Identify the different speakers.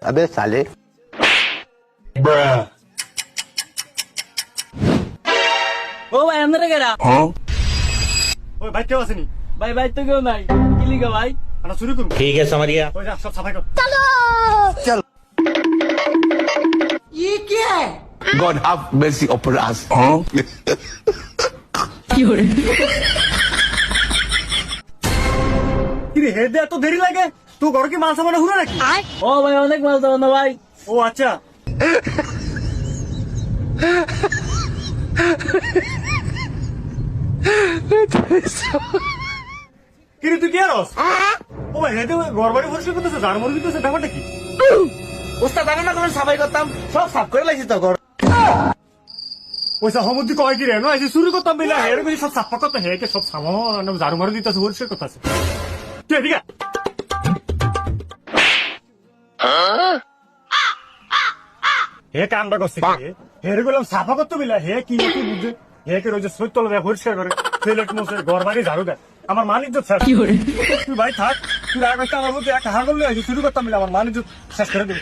Speaker 1: अबे साले
Speaker 2: ও ভাই আমরা গেরা
Speaker 3: ওই ভাই কেউ আসেনি
Speaker 2: ভাই ভাই তো কেউ নাই কি লিখা ভাই
Speaker 3: আমরা শুরু করবো
Speaker 4: ठीक है समझ गया।
Speaker 3: ওই যা সব সাফাই কর
Speaker 1: God have mercy upon us
Speaker 3: কি রে হেদে এত দেরি লাগে তুই ঘর কি মাল সামানে হুড়ো নাকি
Speaker 2: ও ভাই অনেক মাল দাও না ভাই
Speaker 3: ও আচ্ছা কি রে তুই কি আরস ও ভাই হেদে ঘর বাড়ি পরিষ্কার করতেছে ঝাড় মরে দিতেছে ব্যাপারটা কি
Speaker 4: উস্তাদ আগে না কোন সাফাই করতাম সব সাফ করে লাগছি তো ঘর।
Speaker 3: ওইসা সমুদ্র কয় কি রে না এই যে শুরু করতাম বিলা হেরে করে সব সাফা করতে হেকে সব সামান ঝাড়ু মারে দিতেছে পরিষ্কার করতেছে তুই এদিকে আয়। হে কামটা করছে কি হেরে গেলাম সাফা করতে বিলা হে কি কি বুঝে হে কে রোজ সৈতল দেয় পরিষ্কার করে প্লেট মোছে ঘর বাড়ি ঝাড়ু দেয় আমার মানিজ্য শেষ তুই ভাই থাক তুই আগে আমার মধ্যে একটা হার করলে শুরু করতাম বিলা আমার মানিজ্য শেষ করে দিবি